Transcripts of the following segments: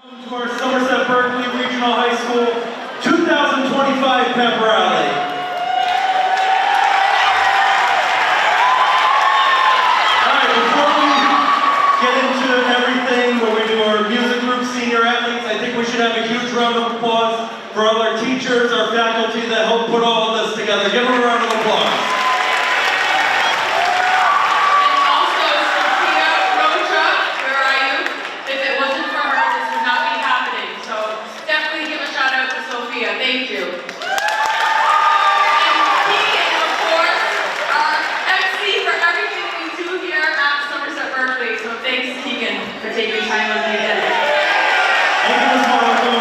To our Somerset Berkeley Regional High School 2025 Pep Rally. Alright, before we get into everything, where we do our music group, senior athletes, I think we should have a huge round of applause for all our teachers, our faculty that helped put all of this together. Give them a round of applause. Thank you. And Keegan, of course, our MC for everything we do here at Somerset Berkeley. So thanks, Keegan, for taking time with me today. Thank you, Ms. Markham.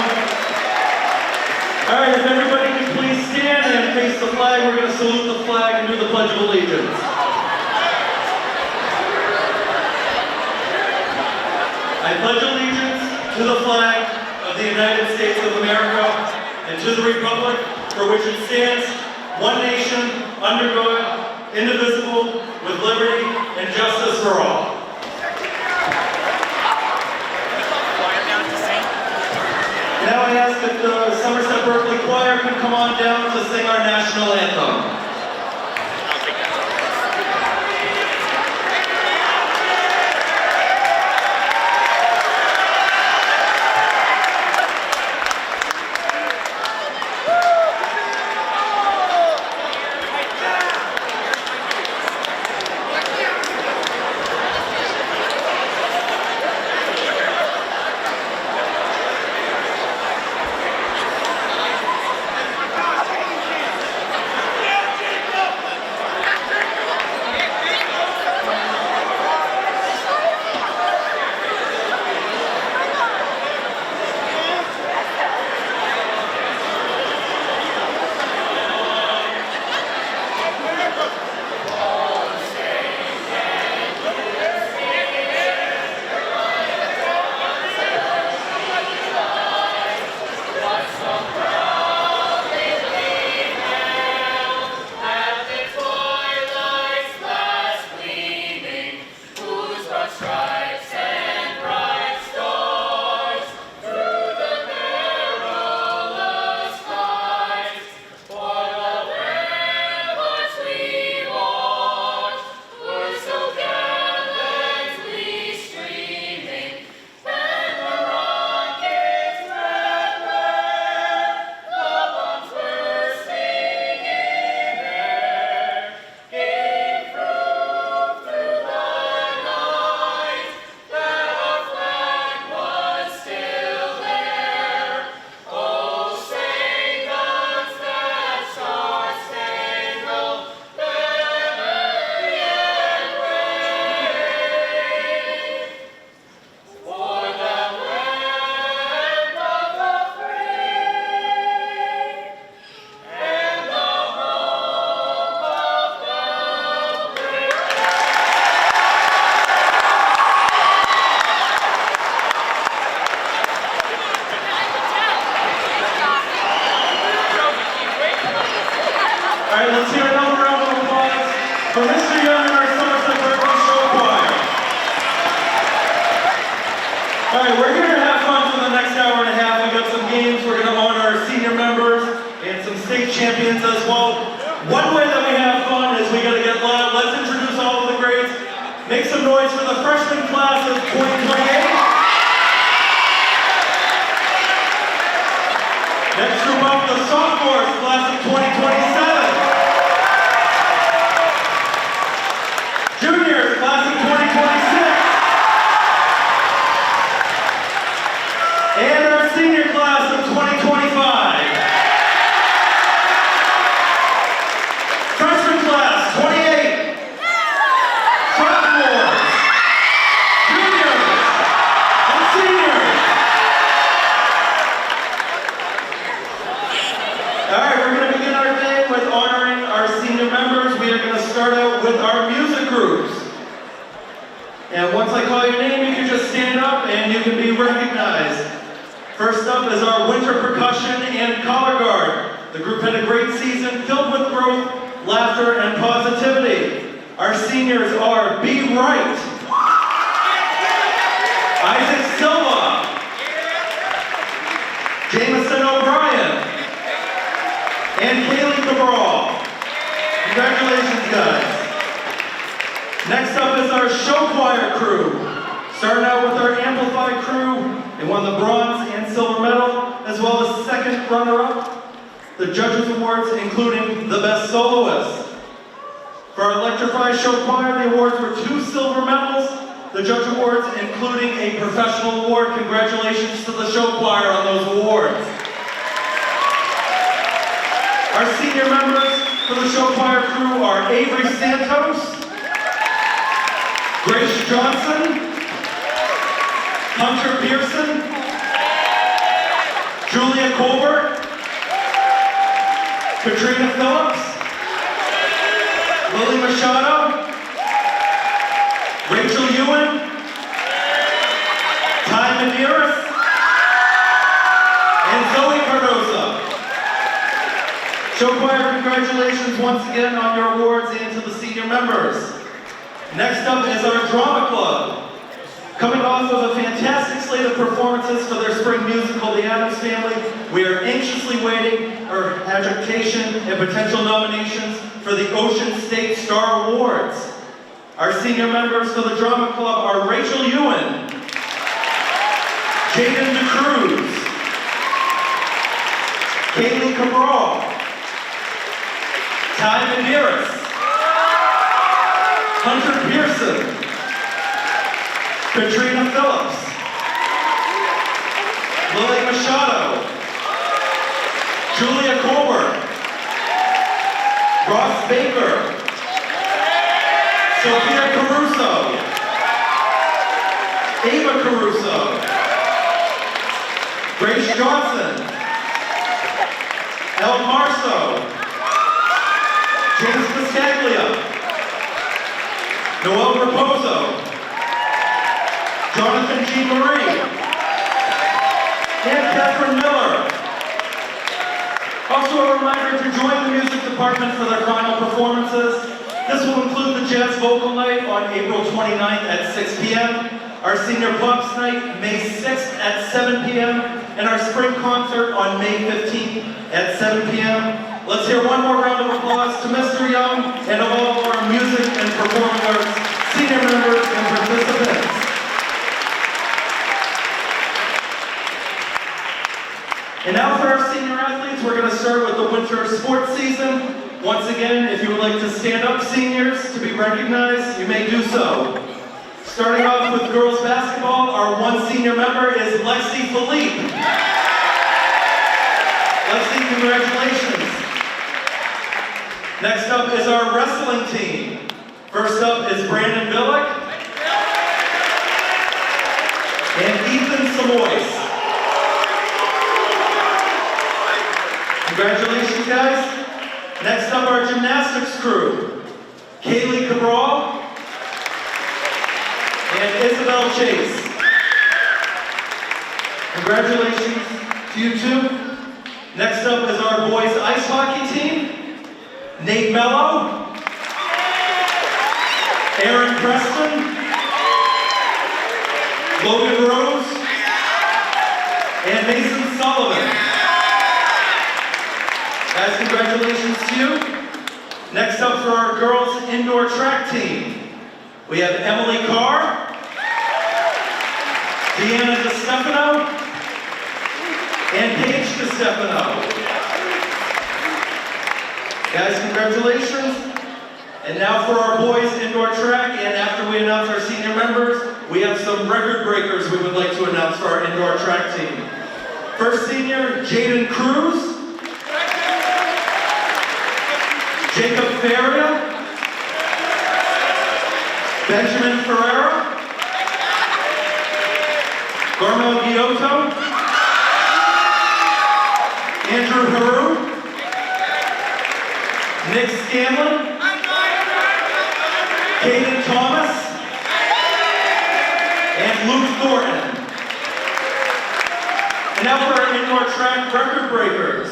All right, if everybody can please stand and face the flag, we're going to salute the flag and do the Pledge of Allegiance. I pledge allegiance to the flag of the United States of America and to the republic for which it stands, one nation, under God, indivisible, with liberty and justice for all. Now I ask that the Somerset Berkeley Choir can come on down to sing our national anthem. All right, let's hear another round of applause for Mr. Young and our Somerset Berkeley Show Choir. All right, we're here to have fun for the next hour and a half. We've got some games. We're going to honor our senior members and some state champions as well. One way that we have fun is we got to get loud. Let's introduce all of the grades. Make some noise for the freshman class of 2028. Next group up, the sophomores, class of 2027. Juniors, class of 2026. And our senior class of 2025. Freshman class, 28. Sophomores, juniors, and seniors. All right, we're going to begin our day with honoring our senior members. We are going to start out with our music groups. And once I call your name, you can just stand up and you can be recognized. First up is our winter percussion and color guard. The group had a great season filled with growth, laughter, and positivity. Our seniors are B. Wright, Isaac Silva, Choir crew. Starting out with our Amplified crew, they won the bronze and silver medal, as well as second runner-up. The Judges Awards, including the Best Soloist. For our Electrified Show Choir, the awards were 2 silver medals. The Judge Awards, including a professional award. Congratulations to the show choir on those awards. Our senior members for the show choir crew are Avery Santos, Grace Johnson, Hunter Pearson, Julia Colbert, Katrina Phillips, Lily Machado, Rachel Ewan, Ty Medeiros, and Zoe Cardoza. Show choir, congratulations once again on your awards and to the senior members. Next up is our drama club. Coming off of a fantastic slate of performances for their spring musical, The Addams Family, we are anxiously waiting for adjudication and potential nominations for the Ocean State Star Awards. Our senior members for the drama club are Rachel Ewan, Jaden DeCruz, Kaylee Cabral, Ty Medeiros, Hunter Pearson, Katrina Phillips, Lily Machado, Julia Colbert, Ross Baker, Sophia Caruso, Ava Caruso, Grace Johnson, El Marso, James Piscaglia, Noel Raposo, Jonathan G. Marie, and Catherine Miller. Also a reminder to join the music department for their final performances. This will include the Jazz Vocal Night on April 29th at 6 p.m., our Senior Pops Night May 6th at 7 p.m., and our Spring Concert on May 15th at 7 p.m. Let's hear one more round of applause to Mr. Young and all of our music and performing arts senior members and participants. And now for our senior athletes, we're going to start with the winter sports season. Once again, if you would like to stand up, seniors, to be recognized, you may do so. Starting off with girls basketball, our one senior member is Lexi Philippe. Lexi, congratulations. Next up is our wrestling team. First up is Brandon Billick and Ethan Samois. Congratulations, guys. Next up, our gymnastics crew, Kaylee Cabral and Isabel Chase. Congratulations to you two. Next up is our boys ice hockey team, Nate Mello, Aaron Preston, Logan Rose, and Mason Sullivan. Guys, congratulations to you. Next up for our girls indoor track team, we have Emily Carr, Deanna DeStefano, and Paige DeStefano. Guys, congratulations. And now for our boys indoor track, and after we announce our senior members, we have some record breakers we would like to announce for our indoor track team. First senior, Jaden Cruz, Jacob Faria, Benjamin Ferreira, Garmel Giotto, Andrew Haru, Nick Scanlon, Caden Thomas, and Luke Thornton. And now for our indoor track record breakers.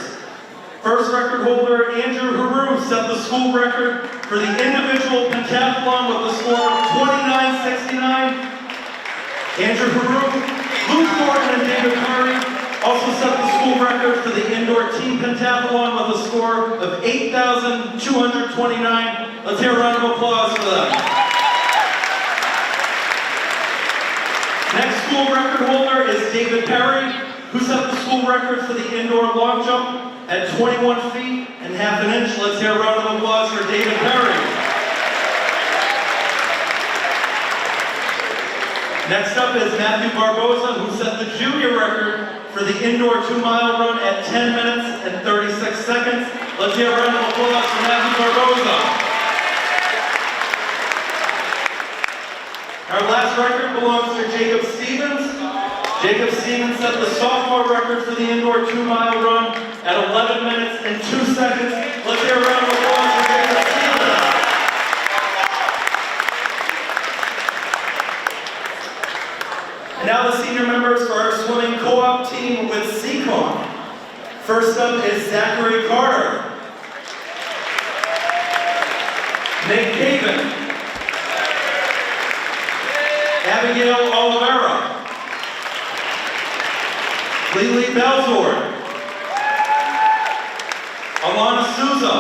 First record holder, Andrew Haru, set the school record for the individual pentathlon with a score of 29.69. Andrew Haru, Luke Thornton, and David Curry also set the school record for the indoor team pentathlon with a score of 8,229. Let's hear a round of applause for them. Next school record holder is David Perry, who set the school record for the indoor long jump at 21 feet and half an inch. Let's hear a round of applause for David Perry. Next up is Matthew Barboza, who set the junior record for the indoor 2-mile run at 10 minutes and 36 seconds. Let's hear a round of applause for Matthew Barboza. Our last record belongs to Jacob Stevens. Jacob Stevens set the sophomore record for the indoor 2-mile run at 11 minutes and 2 seconds. Let's hear a round of applause for Jacob Stevens. And now the senior members for our swimming co-op team with Seacon. First up is Zachary Carter, Nate Caven, Abigail Oliveira, Lily Belzor, Alana Souza,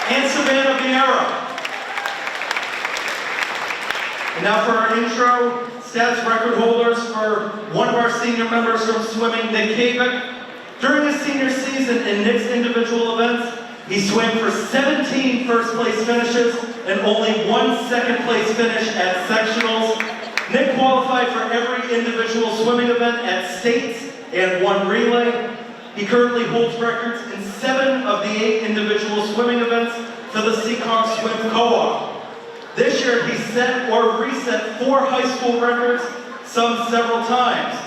and Savannah Vieira. And now for our intro, stats record holders for one of our senior members from swimming, Nick Kavik. During his senior season in Nick's individual events, he swam for 17 first place finishes and only 1 second place finish at sectionals. Nick qualified for every individual swimming event at states and 1 relay. He currently holds records in 7 of the 8 individual swimming events for the Seekonk Swim Co-op. This year, he set or reset 4 high school records, some several times.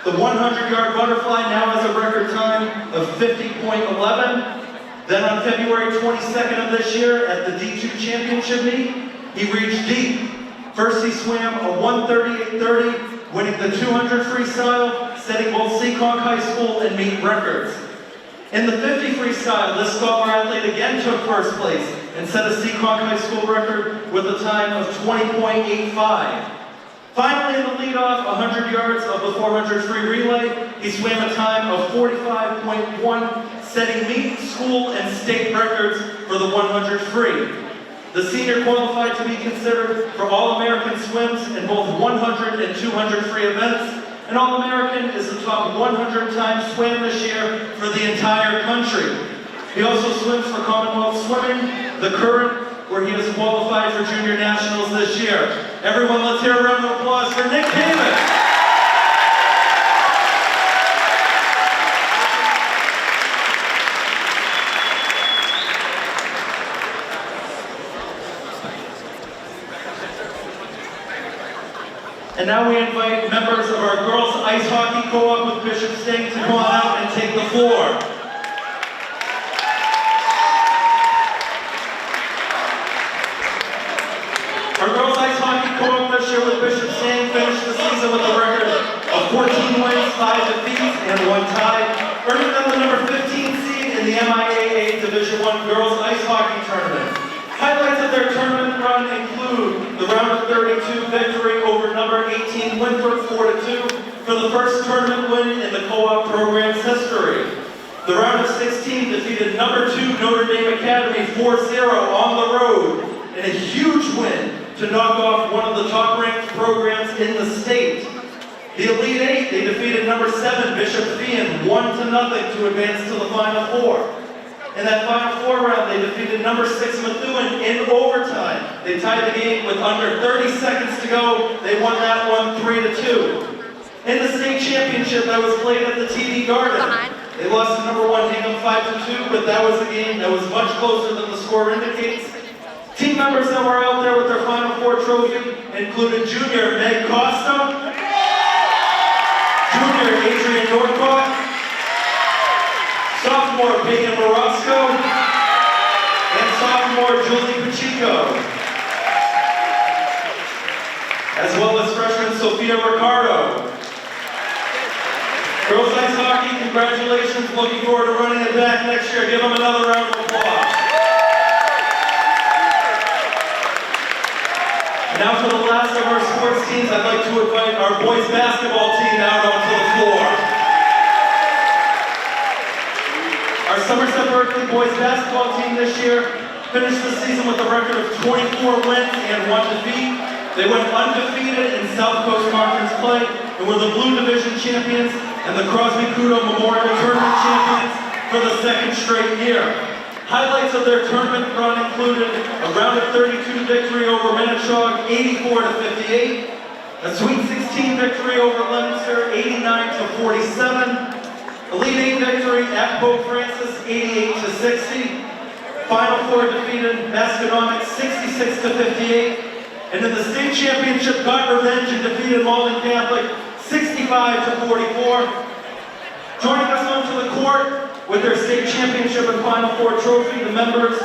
The 100-yard butterfly now has a record time of 50.11. Then on February 22nd of this year at the D2 Championship meet, he reached deep. First, he swam a 1:38.30, winning the 200 freestyle, setting both Seekonk High School and meet records. In the 50 freestyle, this scholar athlete again took first place and set a Seekonk High School record with a time of 20.85. Finally, in the leadoff, 100 yards of the 400 free relay, he swam a time of 45.1, setting meet, school, and state records for the 100 free. The senior qualified to be considered for All-American swims in both 100 and 200 free events. An All-American is the top 100 times swam this year for the entire country. He also swims for Commonwealth Swimming, the current, where he is qualified for Junior Nationals this year. Everyone, let's hear a round of applause for Nick Kamen. And now we invite members of our girls ice hockey co-op with Bishop Sting to come on out and take the floor. Our girls ice hockey co-op this year with Bishop Sting finished the season with a record of 14 wins, 5 defeats, and 1 tie, earning them the number 15 seed in the MIAA Division I Girls Ice Hockey Tournament. Highlights of their tournament run include the round of 32 victory over number 18 Winthrop 4-2 for the first tournament win in the co-op program's history. The round of 16 defeated number 2 Notre Dame Academy 4-0 on the road in a huge win to knock off one of the top-ranked programs in the state. The Elite 8, they defeated number 7 Bishop Fian 1-0 to advance to the Final Four. In that Final Four round, they defeated number 6 Methuen in overtime. They tied the game with under 30 seconds to go. They won that one 3-2. In the state championship that was played at the TD Garden, they lost to number 1 Hingham 5-2, but that was a game that was much closer than the score indicates. Team members that were out there with their Final Four trophy included junior Meg Costa, junior Adrian Northcott, sophomore Peyton Morosco, and sophomore Julie Pacheco, as well as freshman Sophia Ricardo. Girls ice hockey, congratulations. Looking forward to running it back next year. Give them another round of applause. Now for the last of our sports teams, I'd like to invite our boys basketball team out onto the floor. Our Somerset Berkeley boys basketball team this year finished the season with a record of 24 wins and 1 defeat. They went undefeated in South Coast Conference play and were the Blue Division champions and the Crosby Kudo Memorial Tournament champions for the second straight year. Highlights of their tournament run included a round of 32 victory over Manitowoc, 84-58, a Sweet 16 victory over Leominster, 89-47, Elite 8 victory at Pope Francis, 88-60. Final four defeated Masconomet, 66-58. And in the state championship, got revenge and defeated Malden Catholic, 65-44. Joining us onto the court with their state championship and Final Four trophy, the members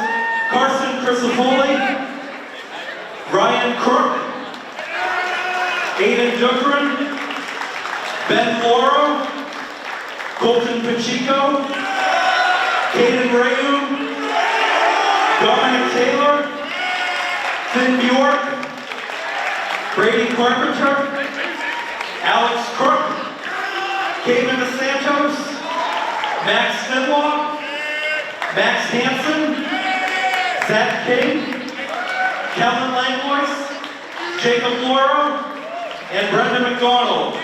Carson Crisafoli, Ryan Crook, Aiden Dukran, Ben Loro, Colton Pacheco, Caden Rayu, Dominic Taylor, Finn Bjork, Brady Carpenter, Alex Crook, Kevin DeSantos, Max Finlaw, Max Hansen, Zach King, Kellen Langlois, Jacob Loro, and Brendan McDonald.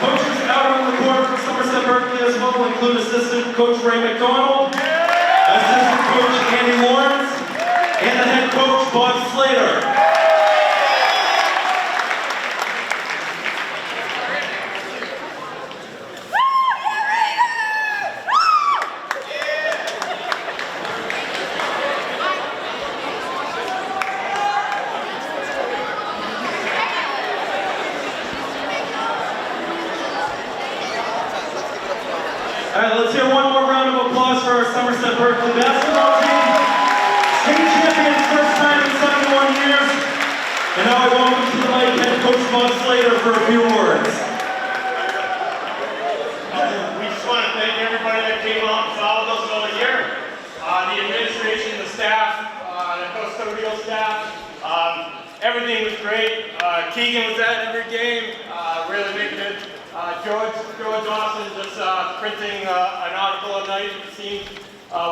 Coaches out on the court for Somerset Berkeley as well include assistant coach Ray McDonald, assistant coach Andy Lawrence, and the head coach Bob Slater. All right, let's hear one more round of applause for our Somerset Berkeley basketball team. State champions, first time in 71 years. And now I welcome to the mic head coach Bob Slater for a few words. We just want to thank everybody that came out and followed us all year. The administration, the staff, the custodial staff, everything was great. Keegan was at every game, really making it. George Dawson just printing an article a night, it seemed.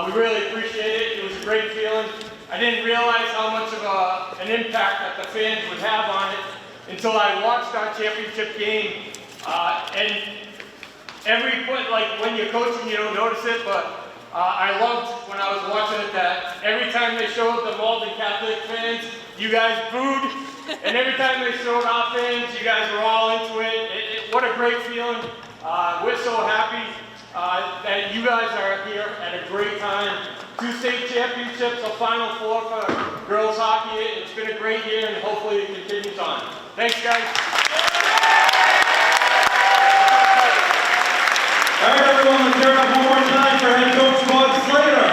We really appreciate it. It was a great feeling. I didn't realize how much of an impact that the fans would have on it until I watched our championship game. And every point, like when you're coaching, you don't notice it, but I loved when I was watching it that every time they showed the Malden Catholic fans, you guys booed. And every time they showed our fans, you guys were all into it. What a great feeling. We're so happy that you guys are here at a great time. 2 state championships, a Final Four for girls hockey. It's been a great year and hopefully it continues on. Thanks, guys. All right, everyone, let's hear it up one more time for head coach Bob Slater.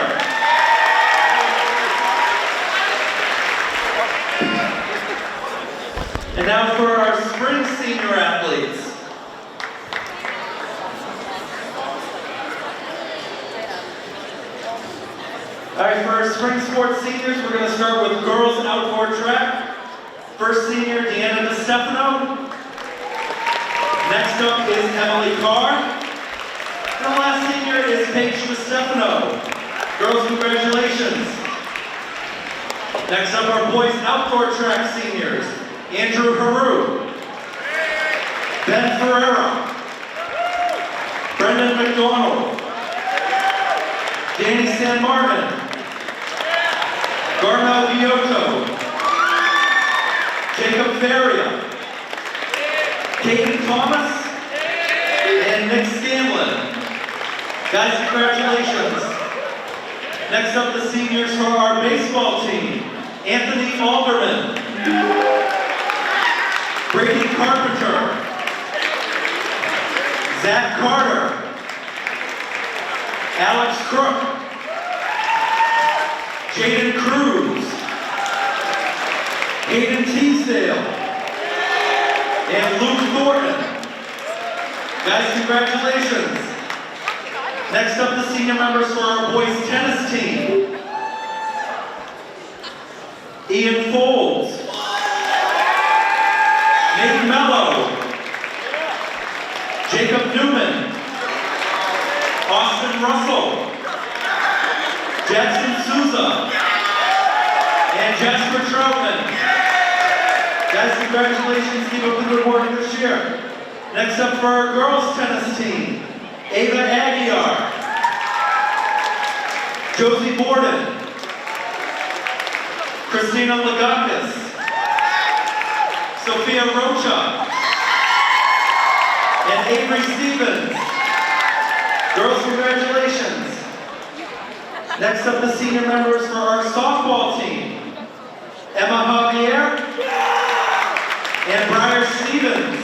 And now for our spring senior athletes. All right, for our spring sports seniors, we're going to start with girls outdoor track. First senior, Deanna DeStefano. Next up is Emily Carr. And the last senior is Paige DeStefano. Girls, congratulations. Next up, our boys outdoor track seniors. Andrew Haru, Ben Ferreira, Brendan McDonald, Danny San Martin, Garmel Biotto, Jacob Faria, Caden Thomas, and Nick Scanlon. Guys, congratulations. Next up, the seniors for our baseball team. Anthony Alderman, Brady Carpenter, Zach Carter, Alex Crook, Jaden Cruz, Hayden Teasdale, and Luke Thornton. Guys, congratulations. Next up, the senior members for our boys tennis team. Ian Folds, Nate Mello, Jacob Newman, Austin Russell, Jackson Souza, and Jasper Troutman. Guys, congratulations, keep up the good work this year. Next up for our girls tennis team, Ava Aguiar, Josie Borden, Christina Lagakis, Sophia Rocha, and Avery Stevens. Girls, congratulations. Next up, the senior members for our softball team, Emma Javier and Briar Stevens.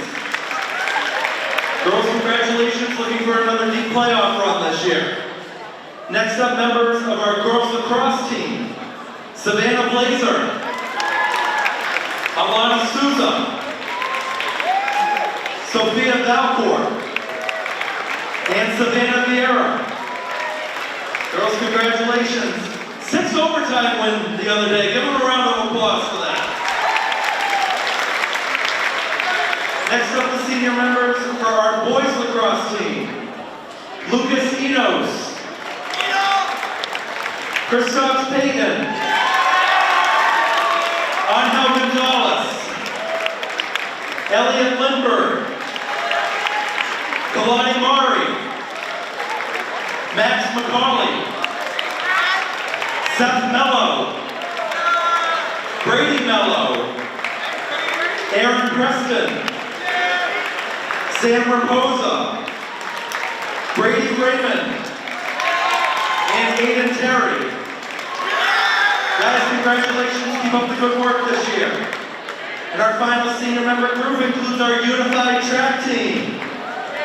Girls, congratulations, looking for another deep playoff run this year. Next up, members of our girls lacrosse team, Savannah Blazer, Alana Souza, Sophia Valcourt, and Savannah Vieira. Girls, congratulations. 6 overtime win the other day. Give them a round of applause for that. Next up, the senior members for our boys lacrosse team, Lucas Enos, Christoph Pagan, Angel Gonzalez, Elliot Lindbergh, Kalani Mari, Max McCauley, Seth Mello, Brady Mello, Aaron Preston, Sam Raposa, Brady Raymond, and Aiden Terry. Guys, congratulations, keep up the good work this year. And our final senior member group includes our unified track team.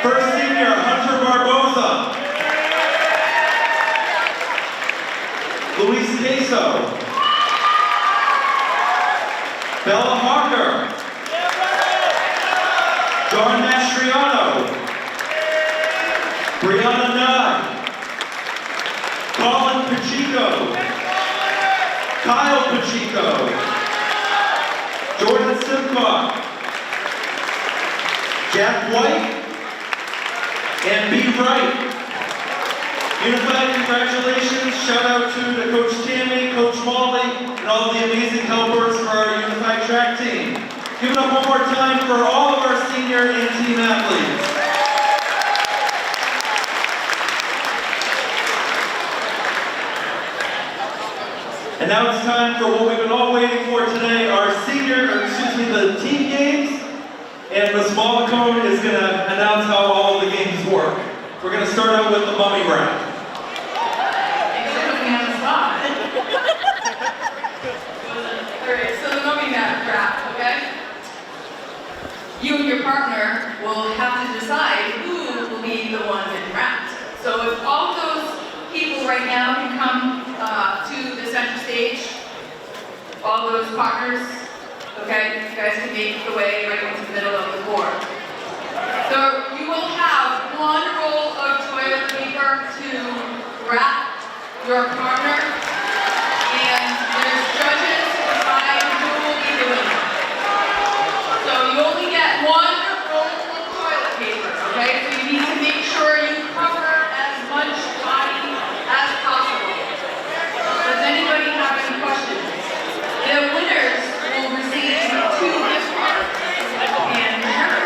First senior, Hunter Barboza, Luis Queso, Bella Harker, John Mastriano, Brianna Nye, Colin Pacheco, Kyle Pacheco, Jordan Simcock, Jack White, and B. Wright. Unified, congratulations. Shout out to Coach Tammy, Coach Molly, and all the amazing helpers for our unified track team. Give it up one more time for all of our senior and team athletes. And now it's time for what we've been all waiting for today, the team games. And Ms. Malacone is going to announce how all the games work. We're going to start out with the mummy round. Thanks for putting me on the spot. Alright, so the mummy round, okay? You and your partner will have to decide who will be the one getting wrapped. So if all those people right now can come to the center stage, all those partners, okay, you guys can make the way right into the middle of the board. So you will have one roll of toilet paper to wrap your partner, and there's judges to decide who will be doing it. So you only get one roll of toilet paper, okay? So you need to make sure you cover as much body as possible. Does anybody have any questions? The winners will receive 2 gift cards and her.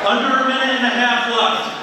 Under a minute and a half left.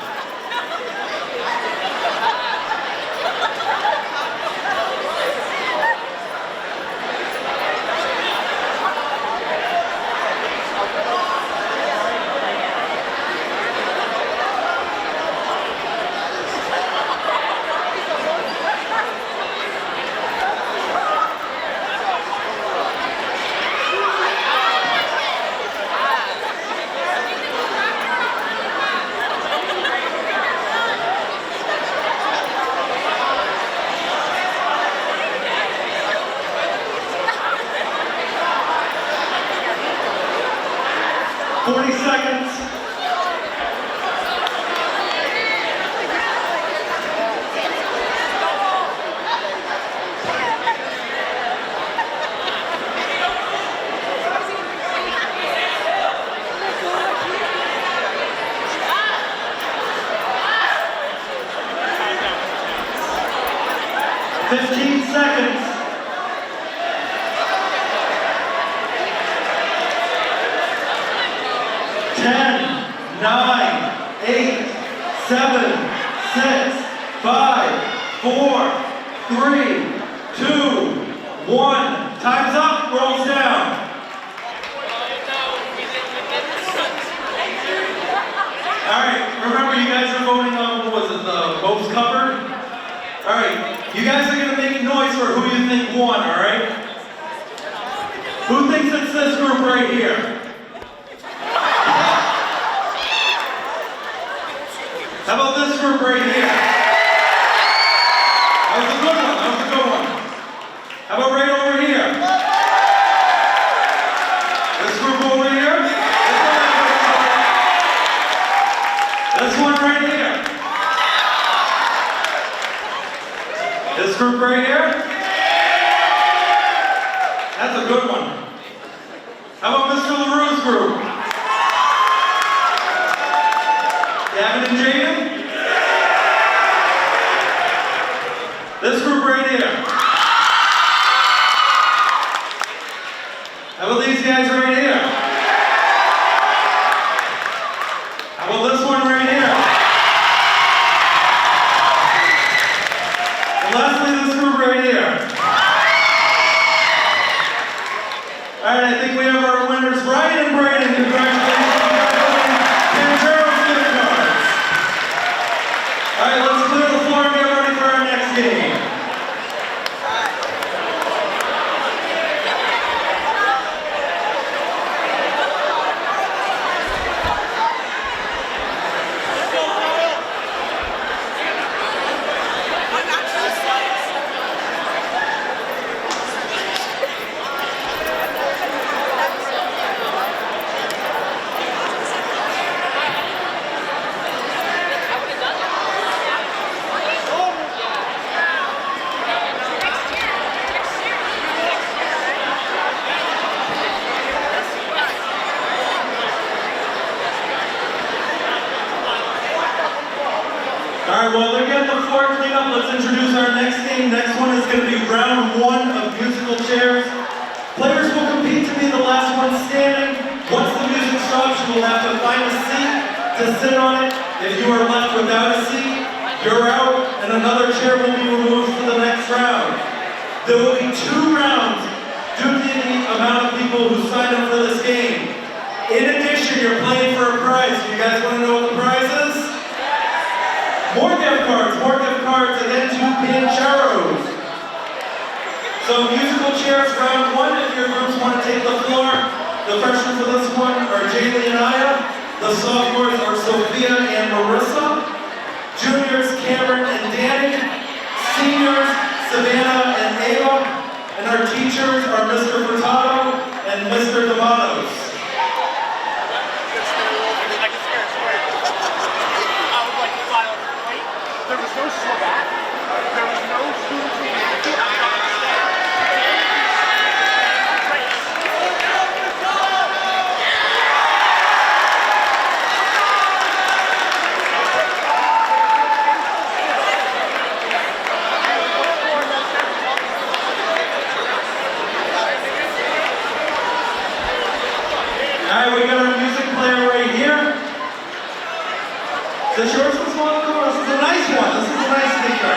Does yours look small? No, this is a nice one. This is a nice speaker.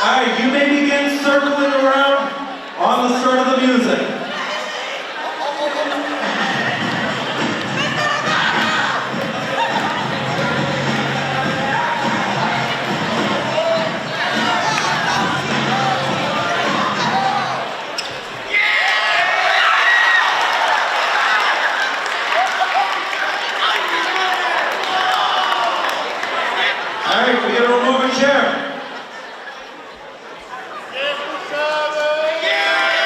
All right, you may begin circling around on the start of the music. All right, we gotta remove a chair.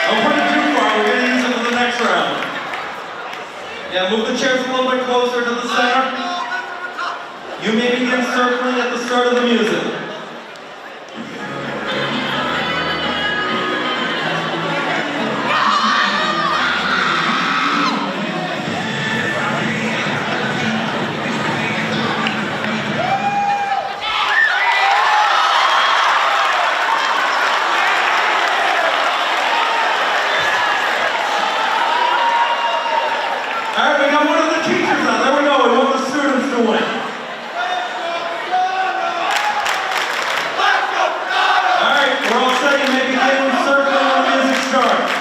Don't put it too far, we're gonna use it for the next round. Yeah, move the chairs a little bit closer to the center. You may begin circling at the start of the music. All right, we got one of the teachers on. There we go. We want the students to win. All right, we're all set. You may begin circling when the music starts.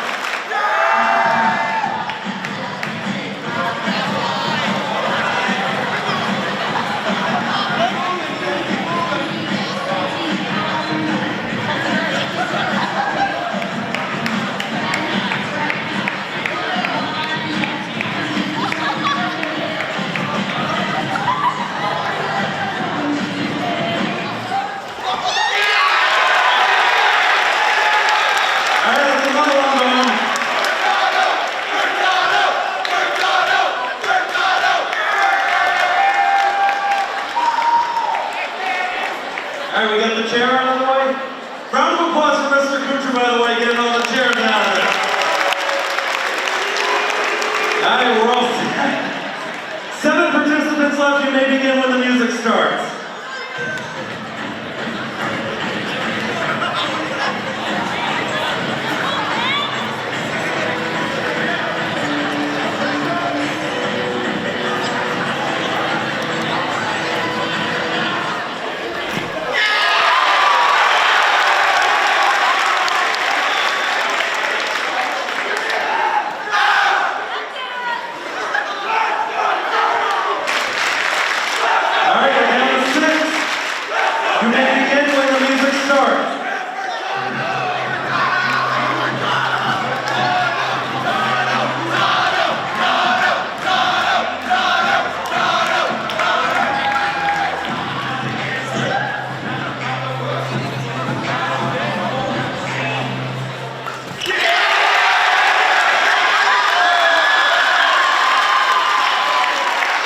All right, we got the chair out of the way. Round of applause for Mr. Kuchar, by the way, getting all the chairs out of there. All right, we're all set. 7 participants left. You may begin when the music starts.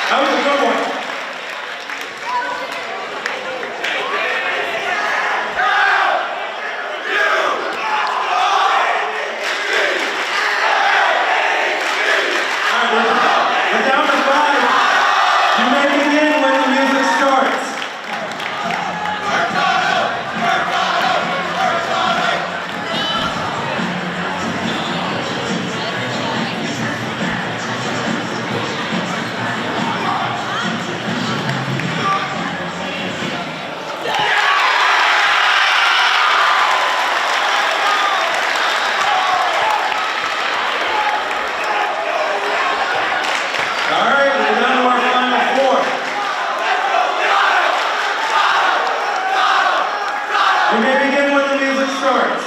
That was a good one. All right, we're down to 5. You may begin when the music starts. All right, we're down to our final 4. You may begin when the music starts.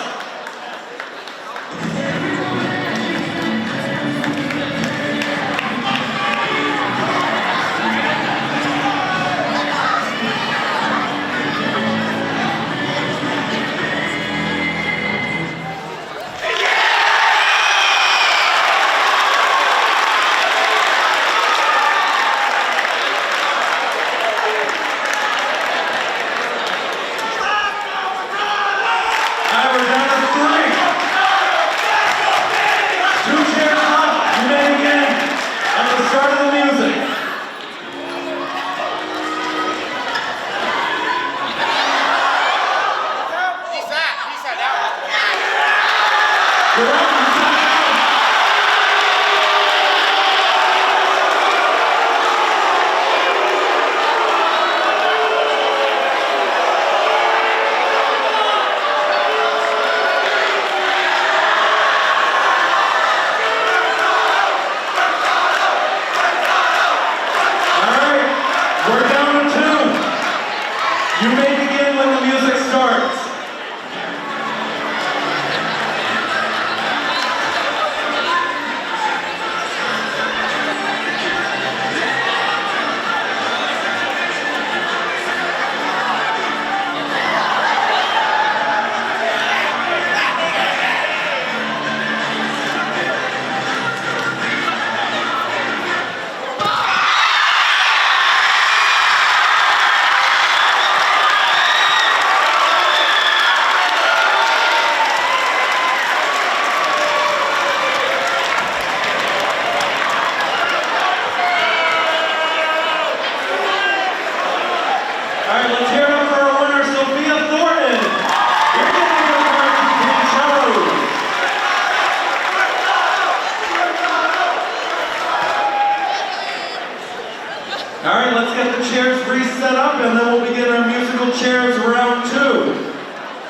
All right, let's get the chairs reset up and then we'll begin our musical chairs round 2.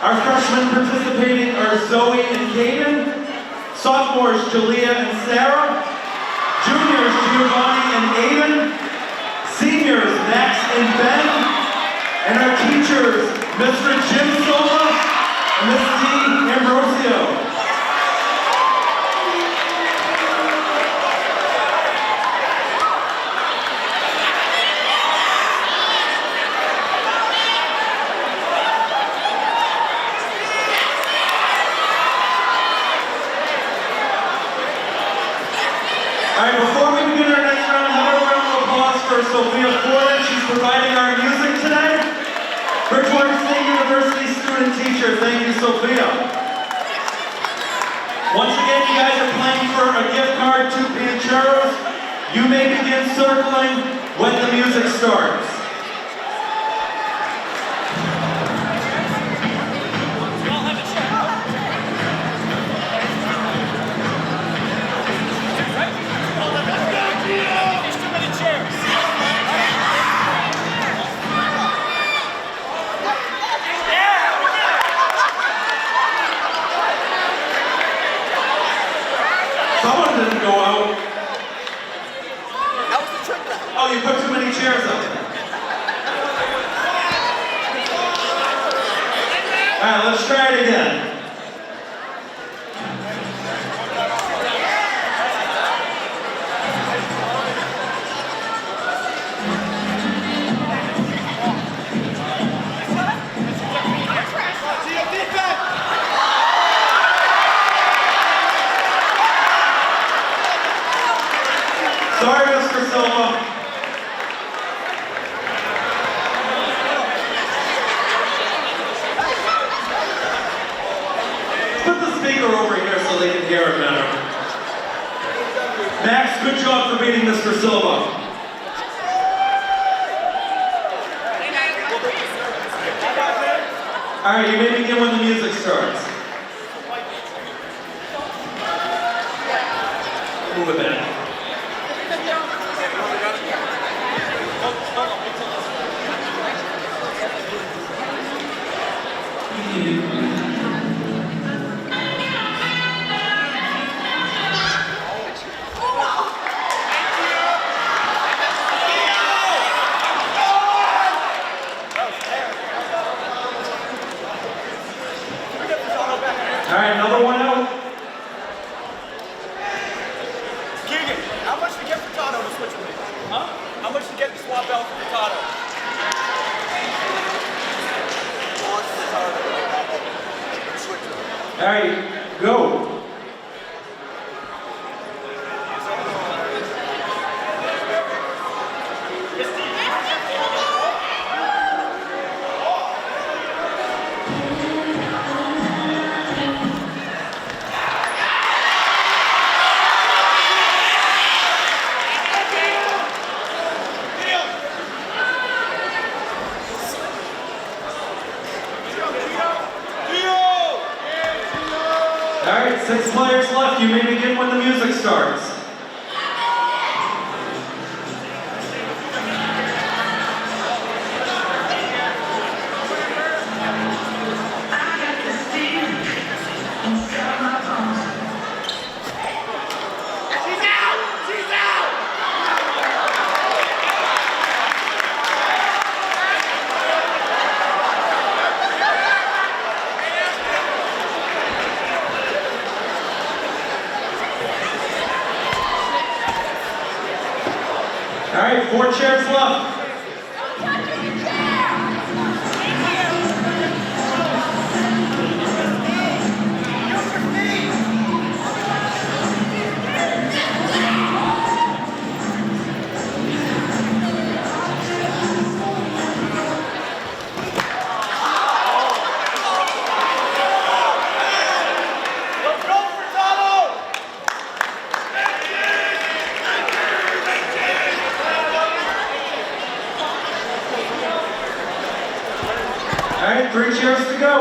Our freshmen participating are Zoe and Caden, sophomores Jalea and Sarah, juniors Giovanni and Aiden, seniors Max and Ben, and our teachers Mr. Jim Silva and Ms. D. Ambrosio. Sophia Ford, she's providing our music today. Bridgewater State University student teacher, thank you, Sophia. Once again, you guys are playing for a gift card to Pancheros. You may begin circling when the music starts. Someone didn't go out. That was the trick then. Oh, you put too many chairs up. All right, let's try it again. Sorry, Mr. Silva. Put the speaker over here so they can hear it better. Max, good job for beating Mr. Silva. All right, you may begin when the music starts. Move it back. All right, another one out. Keegan, how much to get for Tato to switch with me? Huh? How much to get to swap out for Tato? All right, go. All right, 6 players left. You may begin when the music starts. All right, 4 chairs left. All right, 3 chairs to go.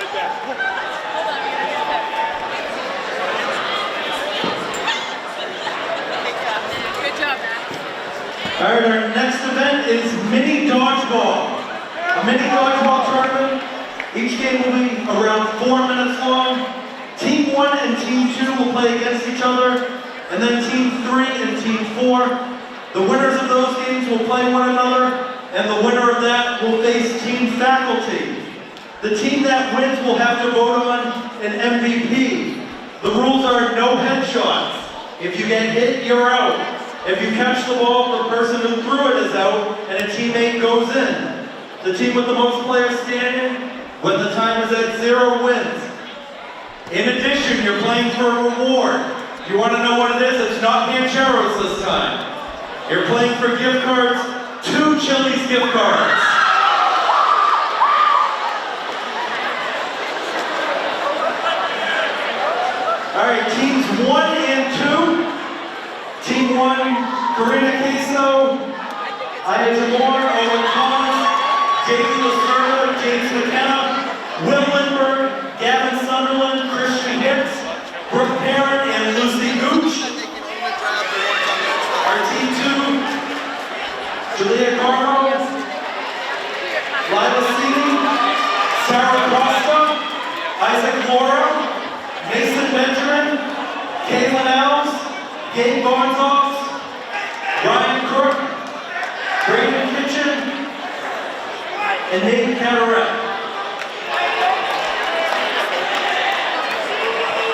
right there. Good job, man. All right, our next event is mini dodgeball. A mini dodgeball tournament. Each game will be around 4 minutes long. Team 1 and Team 2 will play against each other, and then Team 3 and Team 4. The winners of those games will play one another, and the winner of that will face Team Faculty. The team that wins will have to vote on an MVP. The rules are no headshots. If you get hit, you're out. If you catch the ball, the person who threw it is out, and a teammate goes in. The team with the most players standing, when the time is at 0, wins. In addition, you're playing for a reward. You want to know what it is? It's not Pancheros this time. You're playing for gift cards, 2 Chili's gift cards. All right, teams 1 and 2. Team 1, Karina Queso, Aya Jamor, Owen Thomas, J.D. Lacerda, James McKenna, Will Lindbergh, Gavin Sunderland, Christian Hicks, Brooke Parent, and Lucy Gooch. Our team 2, Julia Carmo, Lila Seeley, Sarah Costa, Isaac Laura, Mason Benjamin, Caitlin Ells, Gabe Barnzoff, Ryan Crook, Brandon Kitchen, and Nathan Cataract.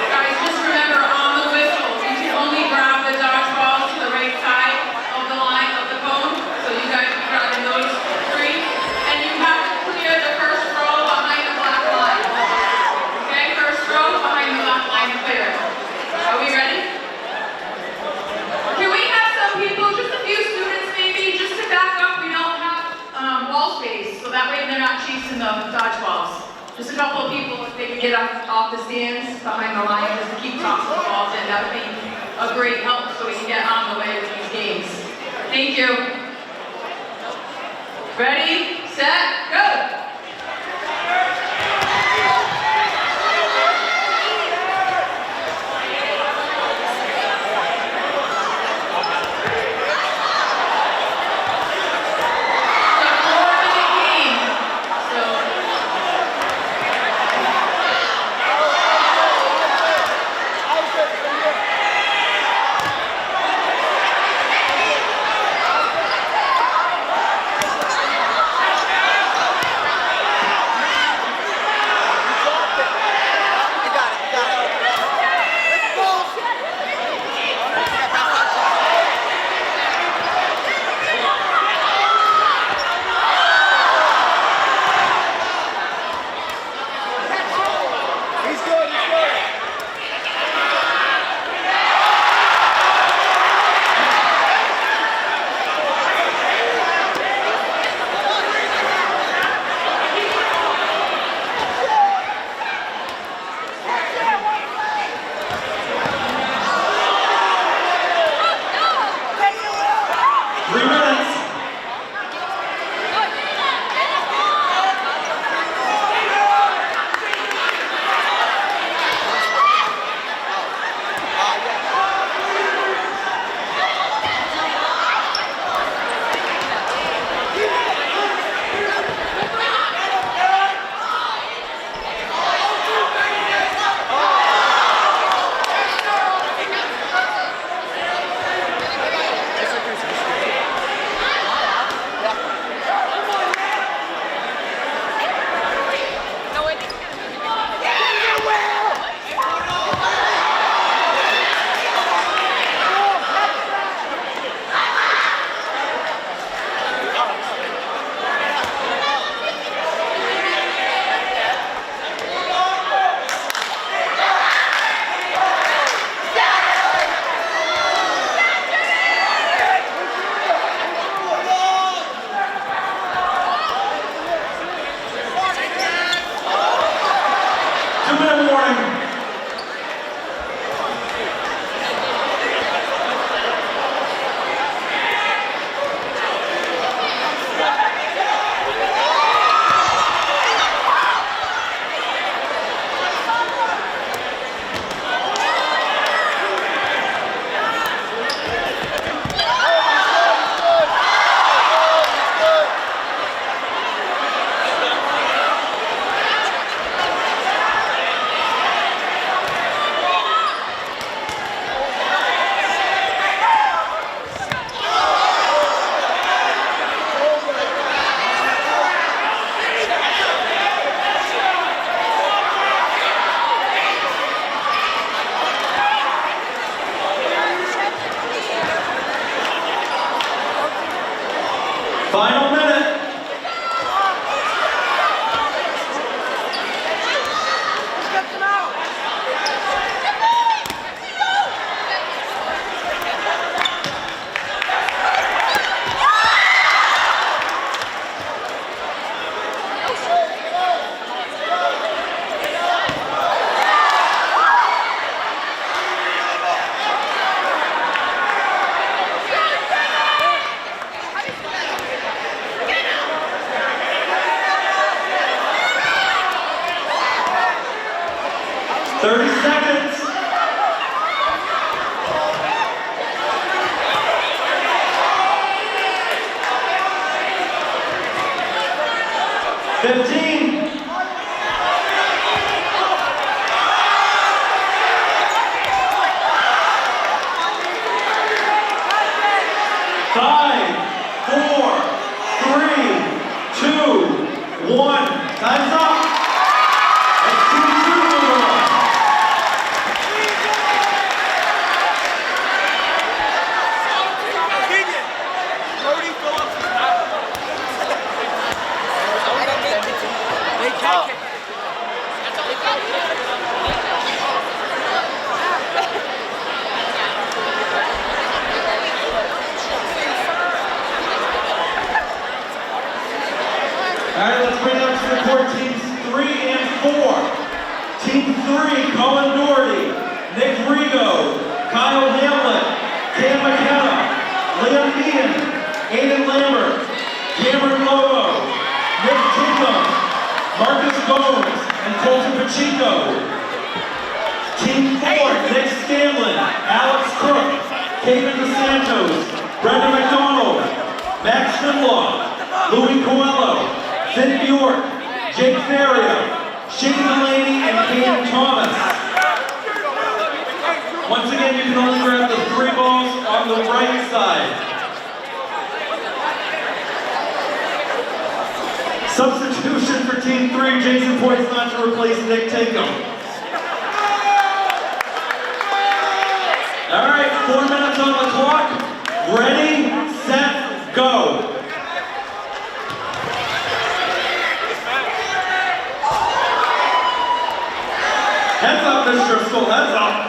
Guys, just remember, on the whistle, you can only grab the dodgeball to the right side of the line of the cone. So you guys are grabbing those 3. And you have to clear the first row behind the black line. Okay, first row behind the black line clear. Are we ready? Can we have some people, just a few students maybe, just to back up? We don't have wall space, so that way they're not chasing the dodgeballs. Just a couple of people, if they can get up off the stands behind the line, just to keep tossing the balls in, that would be a great help so we can get on the way with these games. Thank you. Ready, set, go! 30 seconds. 15. 5, 4, 3, 2, 1. Time's up. Let's do the Super Bowl. Keegan, Rowdy, fill up some time. They can't kick. All right, let's bring up to the court teams 3 and 4. Team 3, Colin Doherty, Nick Rigo, Kyle Hamlet, Cam McKenna, Liam Meehan, Aiden Lambert, Cameron Lobo, Nick Tinkham, Marcus Gomes, and Colton Pacheco. Team 4, Nick Scanlon, Alex Crook, Kevin DeSantos, Brenda McDonald, Max Schindler, Louis Coelho, Finn Bjork, Jake Faria, Shane Delaney, and Caden Thomas. Once again, you can only grab the 3 balls on the right side. Substitution for Team 3, Jason Poisson to replace Nick Tinkham. All right, 4 minutes on the clock. Ready, set, go. Heads up, Mr. Driscoll, heads up.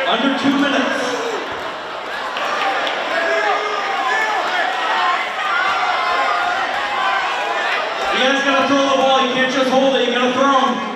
Under 2 minutes. You guys gotta throw the ball, you can't just hold it, you gotta throw them.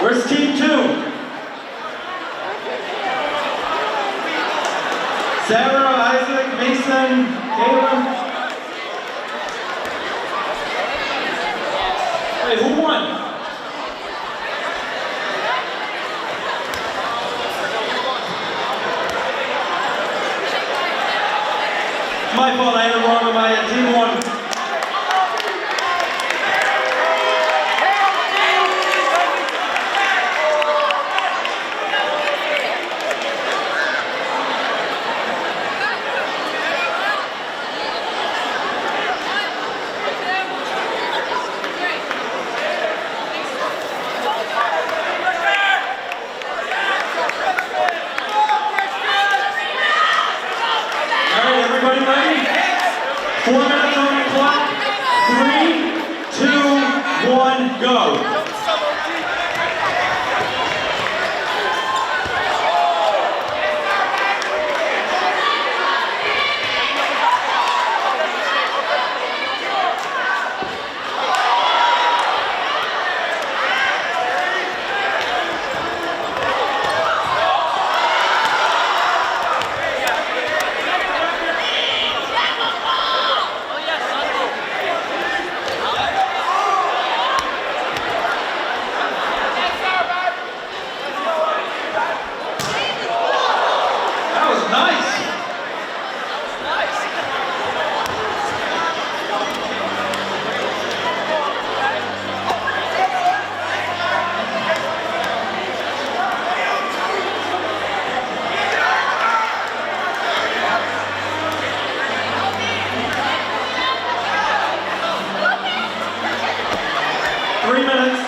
Where's team 2? Sarah, Isaac, Mason, Caleb. Wait, who won? My fault, I had it wrong on my team 1. Everybody ready? 4 minutes on the clock. 3, 2, 1, go. 3 minutes.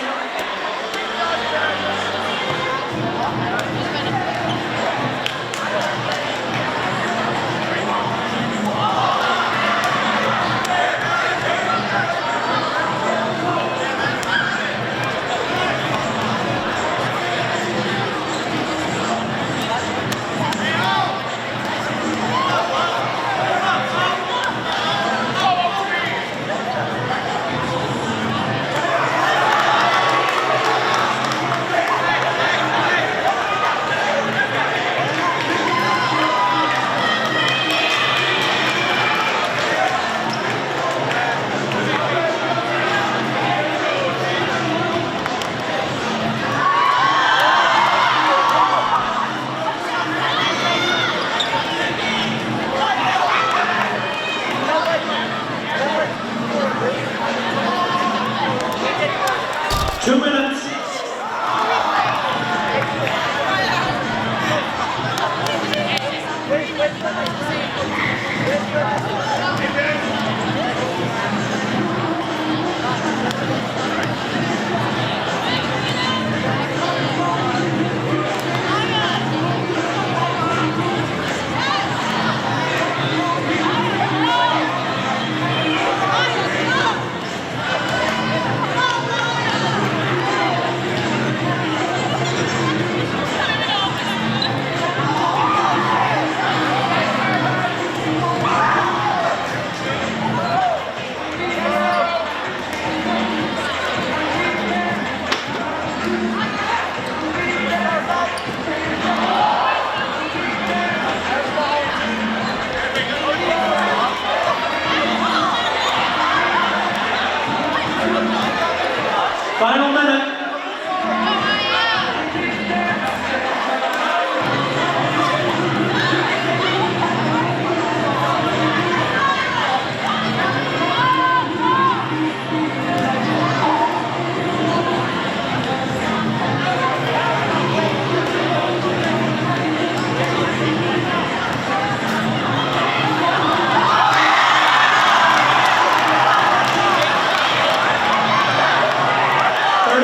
Final minute.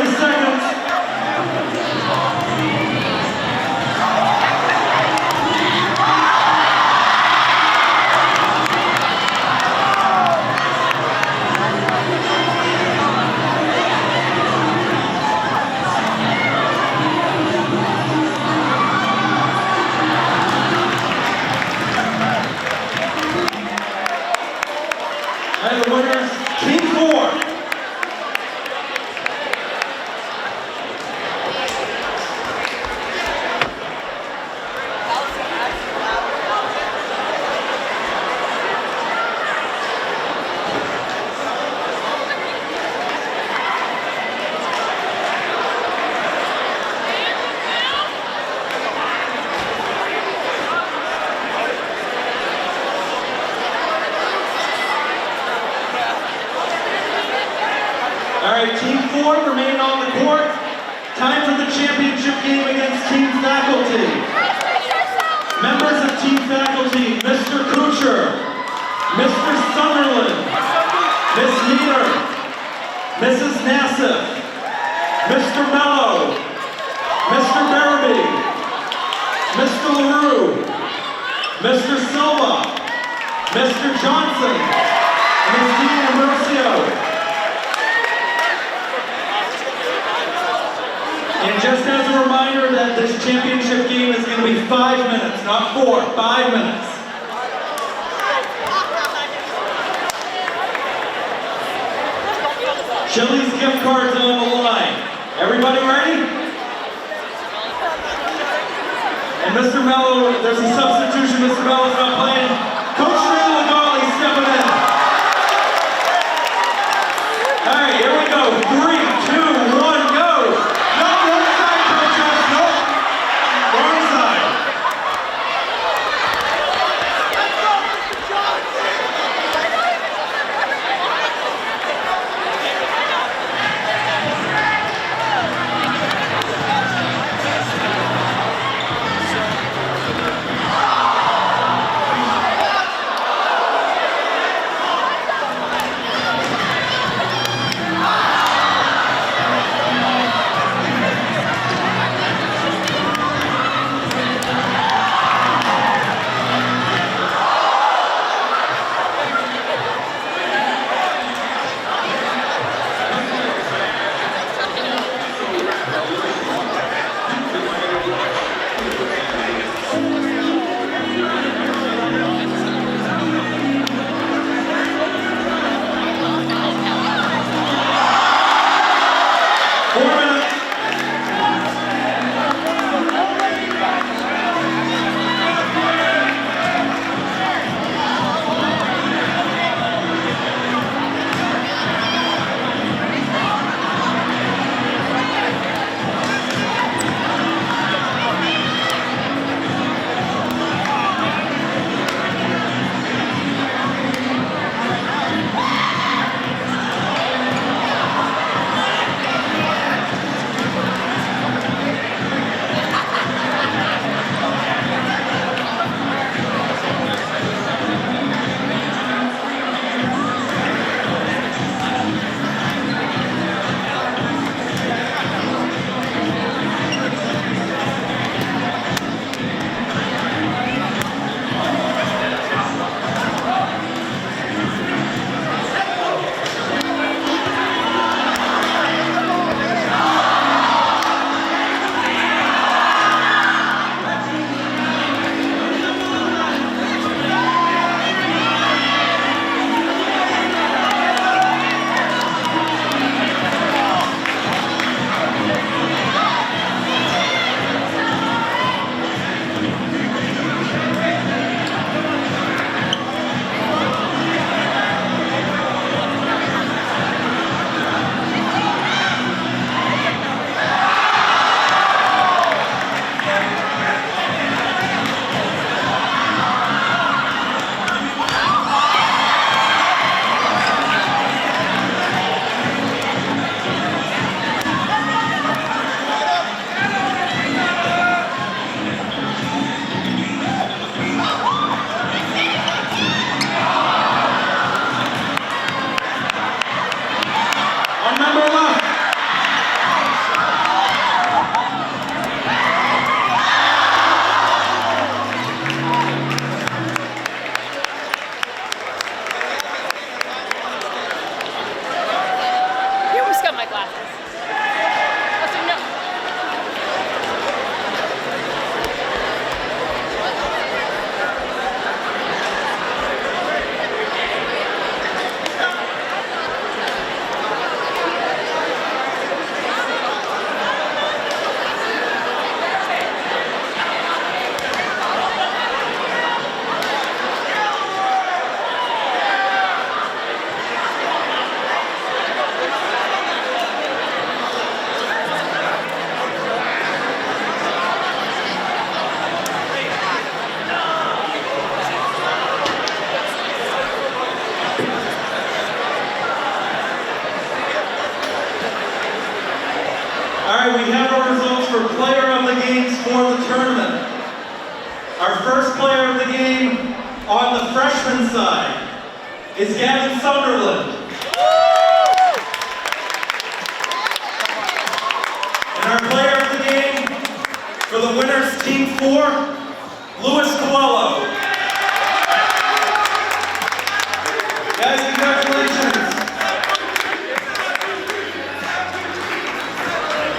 Seconds. All right, Team 4 remain on the court. Time for the championship game against Team Faculty. Members of Team Faculty, Mr. Kucher, Mr. Summerlin, Miss Meter, Mrs. Nassif, Mr. Mello, Mr. Barabee, Mr. LaRue, Mr. Silva, Mr. Johnson, Ms. Dean Ambrosio. And just as a reminder that this championship game is going to be 5 minutes, not 4, 5 minutes. Chili's gift cards on the line. Everybody ready? And Mr. Mello, there's a substitution. Mr. Mello's not playing. Coach Ray Lagali stepping in. All right, here we go. 3, 2, 1, go. No, wrong side, Coach Josh. Nope. Wrong side. All right, we have our results for player of the games for the tournament. Our first player of the game on the freshman side is Gavin Sunderland. And our player of the game for the winners, Team 4, Luis Coelho. Guys, congratulations.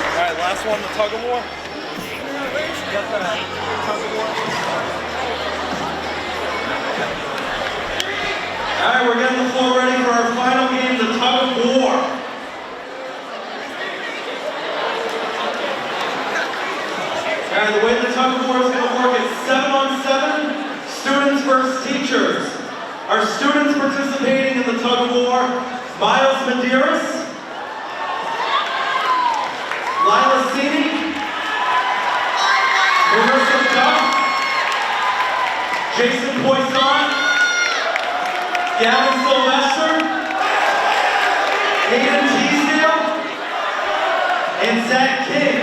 All right, last one, the tug of war. Got the tug of war. All right, we're getting the floor ready for our final game, the tug of war. All right, the way the tug of war is going to work is 7-on-7, students versus teachers. Our students participating in the tug of war, Miles Medeiros, Lila Sini, Marissa Duff, Jason Poisson, Gavin Sylvester, Hayden Teasdale, and Zach King.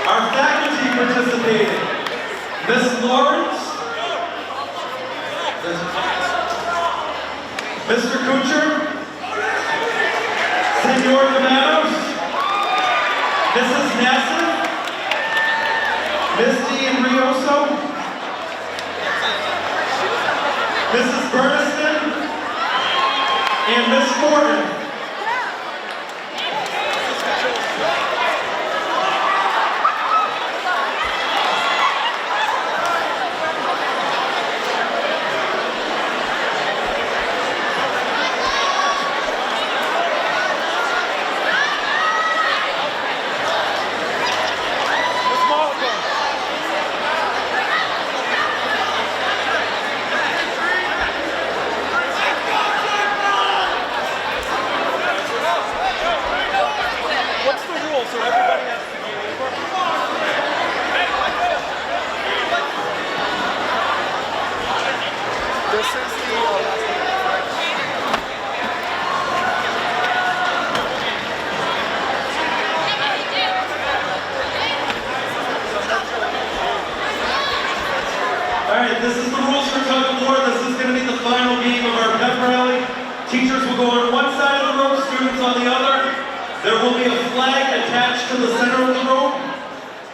Our faculty participating, Miss Lawrence, Mr. Kucher, Senor Camanos, Mrs. Nassif, Miss Dean Rioso, Mrs. Burniston, and Miss Morton. This is the rules for tug of war. This is going to be the final game of our pep rally. Teachers will go on one side of the rope, students on the other. There will be a flag attached to the center of the rope.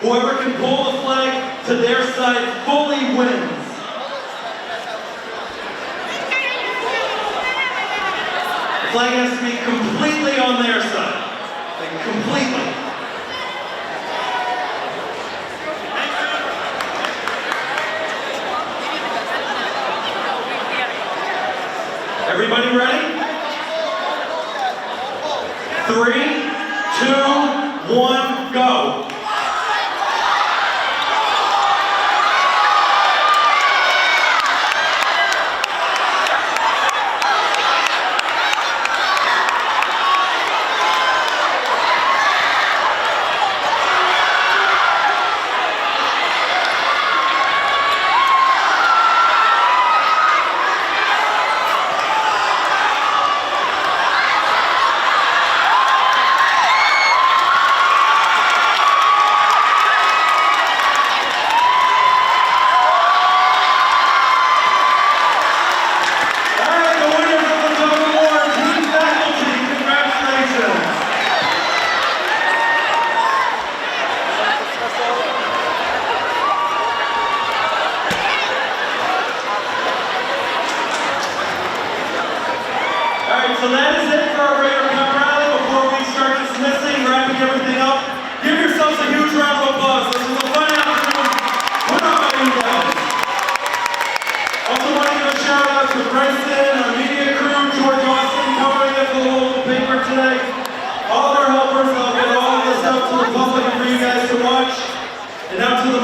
Whoever can pull the flag to their side fully wins. The flag has to be completely on their side. Like completely. Everybody ready? 3, 2, 1, go. So that is it for our regular pep rally. Before we start dismissing, wrapping everything up, give yourselves a huge round of applause. This is a fun afternoon. Put up by you guys. Also want to give a shout out to Bryson, our media crew, George Austin, covering it for the local paper today. All of our helpers, I'll get all of this out to the public and for you guys to watch. And now to the